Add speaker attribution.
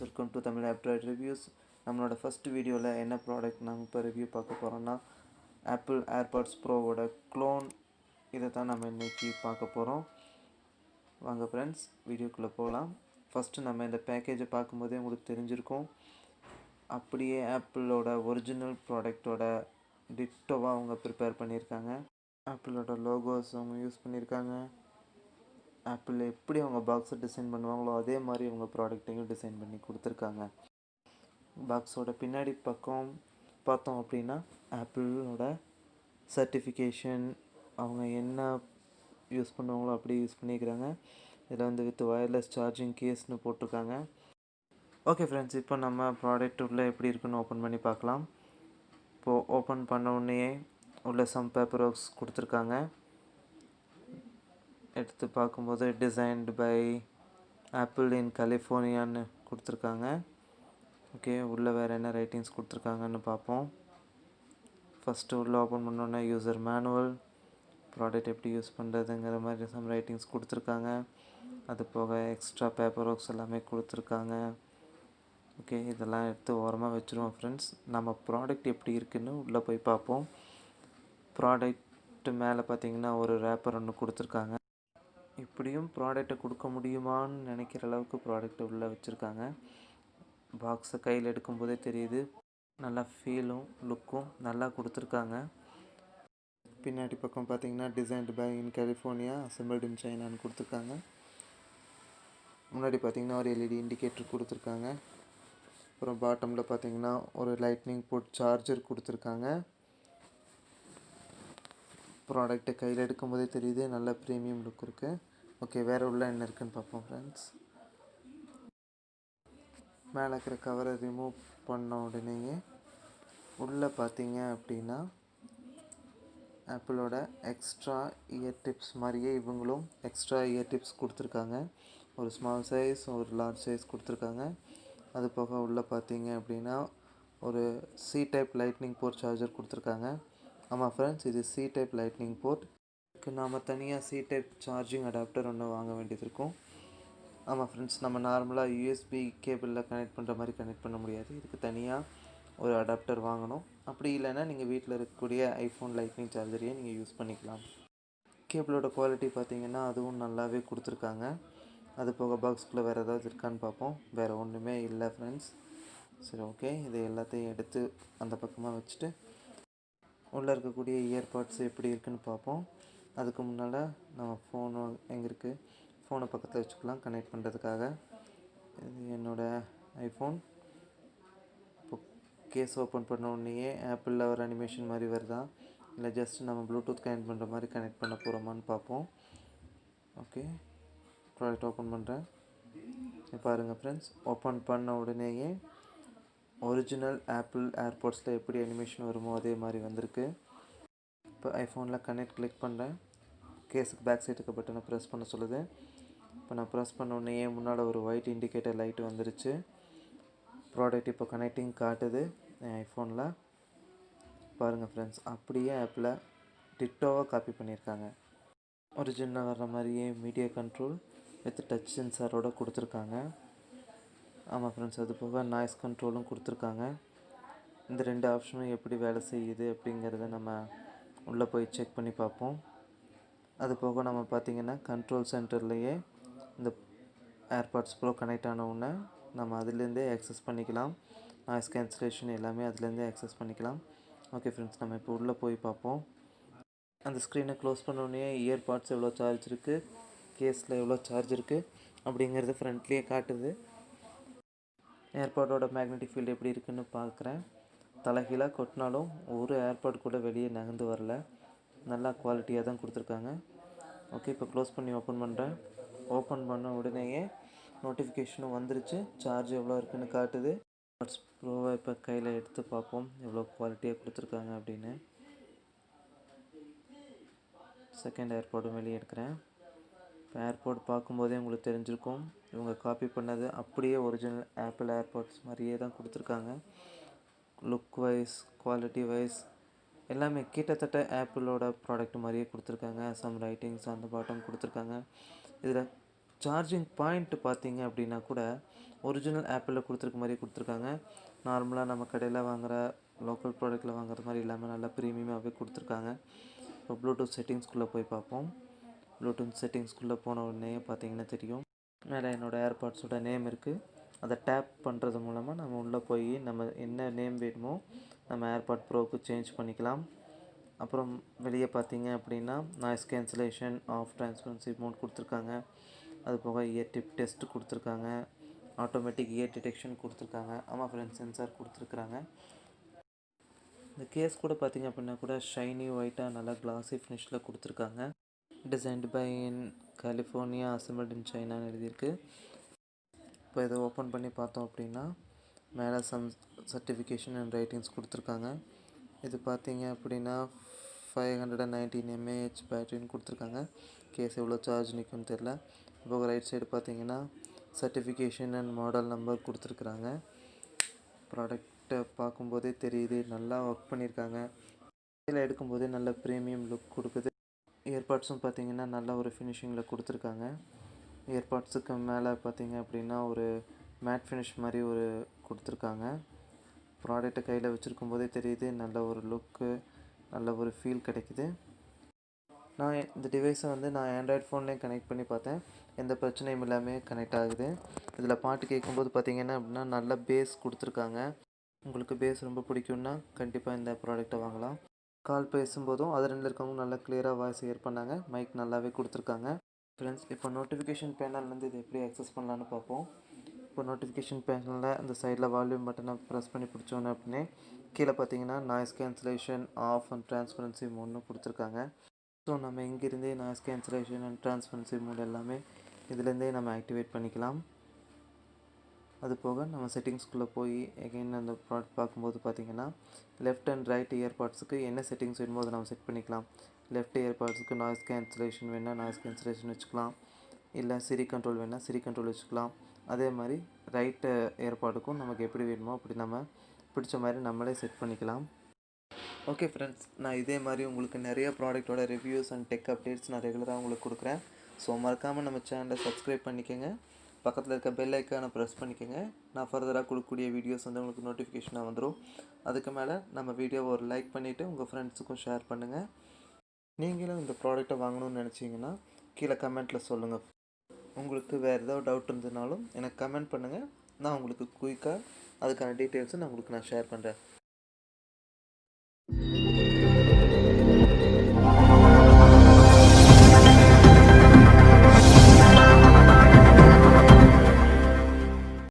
Speaker 1: Welcome to Tamil android reviews. நம்மளோட first வீடியோவில் என்ன ப்ராடக்ட் நம்ம இப்போ ரிவ்யூ பார்க்க போகிறோம்னா ஆப்பிள் ஏர்பாட்ஸ் ப்ரோவோட க்ளோன். இதை தான் நம்ம இன்றைக்கி பார்க்க போகிறோம். வாங்க ஃப்ரெண்ட்ஸ், வீடியோக்குள்ளே போகலாம். ஃபஸ்ட்டு நம்ம இந்த பேக்கேஜை பார்க்கும்போதே உங்களுக்கு தெரிஞ்சிருக்கும். அப்படியே ஆப்பிளோட ஒரிஜினல் ப்ராடக்டோட டிட்டோவாக அவங்க ப்ரிப்பேர் பண்ணியிருக்காங்க. ஆப்பிளோட லோகோஸ் அவங்க யூஸ் பண்ணியிருக்காங்க. ஆப்பிள் எப்படி அவங்க பாக்ஸை டிசைன் பண்ணுவாங்களோ அதே மாதிரி அவங்க ப்ராடக்ட்டையும் டிசைன் பண்ணி கொடுத்துருக்காங்க. பாக்ஸோட பின்னாடி பக்கம் பார்த்தோம் அப்படின்னா ஆப்பிளோட சர்டிஃபிகேஷன், அவங்க என்ன யூஸ் பண்ணுவாங்களோ அப்படி யூஸ் பண்ணியிருக்கிறாங்க. இதில் வித் வயர்லெஸ் சார்ஜிங் கேஸ்னு போட்டிருக்காங்க. ஓகே ஃப்ரெண்ட்ஸ், இப்போ நம்ம ப்ராடக்ட் உள்ளே எப்படி இருக்குன்னு ஓப்பன் பண்ணி பார்க்கலாம். இப்போது ஓப்பன் பண்ண உடனே உள்ள சம் பேப்பர் ஒர்க்ஸ் கொடுத்துருக்காங்க. எடுத்து பார்க்கும்போது டிசைன்டு பை ஆப்பிள் இன் கலிஃபோர்னியான்னு கொடுத்துருக்காங்க. ஓகே, உள்ளே வேறு என்ன ரைட்டிங்ஸ் கொடுத்துருக்காங்கன்னு பார்ப்போம். ஃபஸ்ட்டு உள்ளே ஓப்பன் பண்ணோன்னே யூசர் மேனுவல், ப்ராடக்ட் எப்படி யூஸ் பண்ணுறதுங்கிற மாதிரி சம் ரைட்டிங்ஸ் கொடுத்துருக்காங்க. அது போக எக்ஸ்ட்ரா பேப்பர் ஒர்க்ஸ் எல்லாமே கொடுத்துருக்காங்க. ஓகே, இதெல்லாம் எடுத்து ஓரமாக வச்சுருவோம் ஃப்ரெண்ட்ஸ். நம்ம ப்ராடக்ட் எப்படி இருக்குதுன்னு உள்ளே போய் பார்ப்போம். ப்ராடக்ட் மேலே பார்த்திங்கன்னா ஒரு ரேப்பர் ஒன்று கொடுத்துருக்காங்க. இப்படியும் ப்ராடக்டை கொடுக்க முடியுமான்னு நினைக்கிற அளவுக்கு ப்ராடக்டை உள்ளே வச்சுருக்காங்க. பாக்ஸை கையில் எடுக்கும்போதே தெரியுது, நல்லா ஃபீலும் லுக்கும் நல்லா கொடுத்துருக்காங்க. பின்னாடி பக்கம் பார்த்திங்கன்னா டிசைன்டு பை இன் கலிஃபோர்னியா, அசெம்பிள்டு இன் சைனான்னு கொடுத்துருக்காங்க. முன்னாடி பார்த்திங்கன்னா ஒரு எல்இடி இண்டிகேட்டர் கொடுத்துருக்காங்க. அப்புறம் பாட்டமில் பார்த்திங்கன்னா ஒரு லைட்னிங் போர்ட் சார்ஜர் கொடுத்துருக்காங்க. ப்ராடக்டை கையில் எடுக்கும்போதே தெரியுது, நல்ல ப்ரீமியம் லுக் இருக்குது. ஓகே, வேறு உள்ள என்ன இருக்குன்னு பார்ப்போம் ஃப்ரெண்ட்ஸ். மேலே இருக்கிற கவரை ரிமூவ் பண்ண உடனேயே உள்ளே பார்த்தீங்க அப்படின்னா ஆப்பிளோட எக்ஸ்ட்ரா இயர் டிப்ஸ் மாதிரியே இவங்களும் எக்ஸ்ட்ரா இயர் டிப்ஸ் கொடுத்துருக்காங்க. ஒரு ஸ்மால் சைஸ், ஒரு லார்ஜ் சைஸ் கொடுத்துருக்காங்க. அது போக உள்ளே பார்த்தீங்க அப்படின்னா ஒரு C type lightning port charger கொடுத்துருக்காங்க. ஆமாம் ஃப்ரெண்ட்ஸ், இது சி டைப் லைட்னிங் போர்ட். நாம் தனியாக சி டைப் சார்ஜிங் அடாப்டர் ஒன்று வாங்க வேண்டியது இருக்கும். ஆமாம் ஃப்ரெண்ட்ஸ், நம்ம நார்மலாக யூஎஸ்பி கேபிளில் கனெக்ட் பண்ணுற மாதிரி கனெக்ட் பண்ண முடியாது. இதுக்கு தனியாக ஒரு அடாப்டர் வாங்கணும். அப்படி இல்லைன்னா நீங்கள் வீட்டில் இருக்கக்கூடிய ஐஃபோன் லைட்னிங் சார்ஜரையே நீங்கள் யூஸ் பண்ணிக்கலாம். கேபிளோட குவாலிட்டி பார்த்திங்கன்னா அதுவும் நல்லாவே கொடுத்துருக்காங்க. அது போக பாக்ஸ்குள்ளே வேறு ஏதாவது இருக்கான்னு பார்ப்போம். வேறு ஒன்றுமே இல்லை ஃப்ரெண்ட்ஸ். சரி, ஓகே, இது எல்லாத்தையும் எடுத்து அந்த பக்கமாக வச்சுட்டு உள்ளே இருக்கக்கூடிய இயர்பாட்ஸ் எப்படி இருக்குன்னு பார்ப்போம். அதுக்கு முன்னால் நம்ம ஃபோனு எங்கே இருக்குது, ஃபோனை பக்கத்தில் வச்சுக்கலாம் கனெக்ட் பண்ணுறதுக்காக. இது என்னோடய ஐஃபோன். இப்போ கேஸ் ஓப்பன் பண்ண உடனேயே ஆப்பிளில் ஒரு அனிமேஷன் மாதிரி வருதா, இல்லை ஜஸ்ட் நம்ம ப்ளூடூத் கனெக்ட் பண்ணுற மாதிரி கனெக்ட் பண்ண போகிறோமான்னு பார்ப்போம். ஓகே, ப்ராடக்ட் ஓப்பன் பண்ணுறேன். பாருங்கள் ஃப்ரெண்ட்ஸ், ஓப்பன் பண்ண உடனேயே ஒரிஜினல் ஆப்பிள் ஏர்பாட்ஸில் எப்படி அனிமேஷன் வருமோ அதே மாதிரி வந்திருக்கு. இப்போ ஐஃபோனில் கனெக்ட் கிளிக் பண்ணுறேன். கேஸுக்கு பேக் சைடுக்கு பட்டனை ப்ரெஸ் பண்ண சொல்லுது. இப்போ நான் ப்ரெஸ் பண்ண உடனே முன்னால் ஒரு ஒயிட் இண்டிகேட்டர் லைட் வந்துருச்சு. ப்ராடக்ட் இப்போ கனெக்டிங் காட்டுது என் ஐஃபோனில். பாருங்கள் ஃப்ரெண்ட்ஸ், அப்படியே ஆப்பில் டிட்டோவாக காப்பி பண்ணியிருக்காங்க. ஒரிஜினல் வர்ற மாதிரியே மீடியா கண்ட்ரோல் வித் டச் சென்சாரோடு கொடுத்துருக்காங்க. ஆமாம் ஃப்ரெண்ட்ஸ், அது போக நாய்ஸ் கண்ட்ரோலும் கொடுத்துருக்காங்க. இந்த 2 ஆப்ஷனும் எப்படி வேலை செய்யுது அப்படிங்கிறத நம்ம உள்ளே போய் செக் பண்ணி பார்ப்போம். அது போக நம்ம பார்த்திங்கன்னா கண்ட்ரோல் சென்டர்லேயே இந்த ஏர்பாட்ஸ் ப்ரோ கனெக்ட் ஆனவுடனே நம்ம அதுலேருந்தே ஆக்சஸ் பண்ணிக்கலாம். நாய்ஸ் கேன்சலேஷன் எல்லாமே அதுலேருந்தே ஆக்சஸ் பண்ணிக்கலாம். ஓகே ஃப்ரெண்ட்ஸ், நம்ம இப்போ உள்ளே போய் பார்ப்போம். அந்த ஸ்க்ரீனை க்ளோஸ் பண்ணோடனே இயர்பாட்ஸ் எவ்வளோ சார்ஜ் இருக்குது, கேஸில் எவ்வளோ சார்ஜ் இருக்குது அப்படிங்கிறது ஃப்ரண்ட்லேயே காட்டுது. ஏர்பாடோட மேக்னெட்டிக் ஃபீல்டு எப்படி இருக்குதுன்னு பார்க்குறேன். தலைகீழாக கொட்டினாலும் ஒரு ஏர்பாட் கூட வெளியே நகர்ந்து வரல. நல்லா குவாலிட்டியாக தான் கொடுத்துருக்காங்க. ஓகே, இப்போ க்ளோஸ் பண்ணி ஓப்பன் பண்ணுறேன். ஓப்பன் பண்ண உடனேயே நோட்டிஃபிகேஷனும் வந்துருச்சு. சார்ஜ் எவ்வளோ இருக்குதுன்னு காட்டுது. ஏர்பாட்ஸ் ப்ரோவை இப்போ கையில் எடுத்து பார்ப்போம் எவ்வளோ குவாலிட்டியாக கொடுத்துருக்காங்க அப்படின்னு. செகண்ட் ஏர்பாடும் வெளியே எடுக்கிறேன். இப்போ ஏர்பாட் பார்க்கும்போதே உங்களுக்கு தெரிஞ்சிருக்கும், இவங்க காப்பி பண்ணது அப்படியே ஒரிஜினல் ஆப்பிள் ஏர்பாட்ஸ் மாதிரியே தான் கொடுத்துருக்காங்க. லுக் வைஸ், குவாலிட்டி வைஸ் எல்லாமே கிட்டத்தட்ட ஆப்பிளோட ப்ராடக்ட் மாதிரியே கொடுத்துருக்காங்க. சம் ரைட்டிங்ஸ் அந்த பாட்டம் கொடுத்துருக்காங்க. இதில் சார்ஜிங் பாயிண்ட் பார்த்தீங்க அப்படின்னா கூட ஒரிஜினல் ஆப்பிளில் கொடுத்துருக்க மாதிரி கொடுத்துருக்காங்க. நார்மலாக நம்ம கடையில் வாங்குகிற லோக்கல் ப்ராடக்ட்டில் வாங்குற மாதிரி இல்லாமல் நல்லா ப்ரீமியமாகவே கொடுத்துருக்காங்க. இப்போ ப்ளூடூத் செட்டிங்ஸ்குள்ளே போய் பார்ப்போம். ப்ளூடூத் செட்டிங்ஸ்குள்ளே போன உடனே பார்த்தீங்கன்னா தெரியும், மேலே என்னோடய ஏர்பாட்ஸோட நேம் இருக்குது. அதை டேப் பண்ணுறது மூலமாக நம்ம உள்ளே போய் நம்ம என்ன நேம் வேணுமோ நம்ம ஏர்பாட் ப்ரோவுக்கு சேஞ்ச் பண்ணிக்கலாம். அப்புறம் வெளியே பார்த்தீங்க அப்படின்னா noise cancellation, off transparency mode கொடுத்துருக்காங்க. அது போக இயர் டிப் டெஸ்ட் கொடுத்துருக்காங்க. ஆட்டோமேட்டிக் இயர் டிடெக்ஷன் கொடுத்துருக்காங்க. ஆமாம் ஃப்ரெண்ட்ஸ், சென்சார் கொடுத்துருக்குறாங்க. இந்த கேஸ் கூட பார்த்திங்க அப்படின்னா கூட ஷைனி ஒயிட்டாக நல்லா கிளாஸி ஃபினிஷில் கொடுத்துருக்காங்க. Designed by in California, assembled in சைனான்னு எழுதியிருக்கு. இப்போ இதை ஓப்பன் பண்ணி பார்த்தோம் அப்படின்னா மேலே சர்டிஃபிகேஷன் அண்ட் ரைட்டிங்ஸ் கொடுத்துருக்காங்க. இது பார்த்தீங்க அப்படின்னா 519 mAh பேட்டரின்னு கொடுத்துருக்காங்க. கேஸ் எவ்வளோ சார்ஜ் நிற்கும்னு தெரில. இப்போ ரைட் சைடு பார்த்தீங்கன்னா சர்டிஃபிகேஷன் அண்ட் மாடல் நம்பர் கொடுத்துருக்குறாங்க. ப்ராடக்டை பார்க்கும்போதே தெரியுது, நல்லா ஒர்க் பண்ணியிருக்காங்க. இதில் எடுக்கும்போதே நல்ல ப்ரீமியம் லுக் கொடுக்குது. இயர்பாட்ஸும் பார்த்தீங்கன்னா நல்ல ஒரு ஃபினிஷிங்கில் கொடுத்துருக்காங்க. இயர்பாட்ஸுக்கு மேலே பார்த்தீங்க அப்படின்னா ஒரு மேட் ஃபினிஷ் மாதிரி ஒரு கொடுத்துருக்காங்க. ப்ராடக்டை கையில் வச்சுருக்கும் போதே தெரியுது, நல்ல ஒரு லுக்கு, நல்ல ஒரு ஃபீல் கிடைக்குது. நான் இந்த டிவைஸை நான் ஆண்ட்ராய்ட் ஃபோன்லேயும் கனெக்ட் பண்ணி பார்த்தேன். எந்த பிரச்சனையும் இல்லாமல் கனெக்ட் ஆகுது. இதில் பாட்டு கேட்கும்போது பார்த்தீங்கன்னா அப்படின்னா நல்ல பேஸ் கொடுத்துருக்காங்க. உங்களுக்கு பேஸ் ரொம்ப பிடிக்கும்னா கண்டிப்பாக இந்த ப்ராடக்டை வாங்கலாம். கால் பேசும்போதும் அது ரெண்டில் இருக்கவங்க நல்லா கிளியராக வாய்ஸ் ஹியர் பண்ணாங்க. மைக் நல்லாவே கொடுத்துருக்காங்க. ஃப்ரெண்ட்ஸ், இப்போ நோட்டிஃபிகேஷன் பேனல்லேருந்து இது எப்படி ஆக்சஸ் பண்ணலான்னு பார்ப்போம். இப்போ நோட்டிஃபிகேஷன் பேனலில் இந்த சைடில் வால்யூம் பட்டனை ப்ரெஸ் பண்ணி பிடிச்சோன்னே அப்படின்னே கீழே பார்த்தீங்கன்னா noise cancellation, off and transparency மோட்னு கொடுத்துருக்காங்க. ஸோ நம்ம இங்கேருந்தே noise cancellation and transparency mode எல்லாமே இதுலேருந்தே நம்ம ஆக்டிவேட் பண்ணிக்கலாம். அது போக நம்ம செட்டிங்ஸ்குள்ளே போய் எகைன் அந்த ப்ராடக்ட் பார்க்கும்போது பார்த்தீங்கன்னா லெஃப்ட் அண்ட் ரைட் இயர்பாட்ஸுக்கு என்ன செட்டிங்ஸ் வேணுமோ அதை நம்ம செட் பண்ணிக்கலாம். லெஃப்ட் இயர்பாட்ஸுக்கு நாய்ஸ் கேன்சலேஷன் வேணால் நாய்ஸ் கேன்சலேஷன் வச்சுக்கலாம். இல்லை சிரி கண்ட்ரோல் வேணால் சிரி கண்ட்ரோல் வச்சுக்கலாம். அதே மாதிரி ரைட்டு ஏர்பாடுக்கும் நமக்கு எப்படி வேணுமோ அப்படி நம்ம பிடிச்ச மாதிரி நம்மளே செட் பண்ணிக்கலாம். ஓகே ஃப்ரெண்ட்ஸ், நான் இதே மாதிரி உங்களுக்கு நிறைய ப்ராடக்ட்டோட ரிவ்யூஸ் அண்ட் டெக் அப்டேட்ஸ் நான் ரெகுலராக உங்களுக்கு கொடுக்குறேன். ஸோ மறக்காமல் நம்ம சேனலை சப்ஸ்கிரைப் பண்ணிக்கோங்க. பக்கத்தில் இருக்க பெல் ஐக்கானை ப்ரெஸ் பண்ணிக்கோங்க. நான் ஃபர்தராக கொடுக்கக்கூடிய வீடியோஸ் உங்களுக்கு நோட்டிஃபிகேஷனாக வந்துடும். அதுக்கு மேலே நம்ம வீடியோவை ஒரு லைக் பண்ணிவிட்டு உங்கள் ஃப்ரெண்ட்ஸுக்கும் ஷேர் பண்ணுங்கள். நீங்களும் இந்த ப்ராடக்ட்டை வாங்கணும்னு நினச்சிங்கன்னா கீழே கமெண்ட்டில் சொல்லுங்கள். உங்களுக்கு வேறு ஏதாவது டவுட் இருந்ததுனாலும் எனக்கு கமெண்ட் பண்ணுங்கள். நான் உங்களுக்கு குயிக்காக அதுக்கான டீட்டெயில்ஸை நான் ஷேர் பண்ணுறேன்.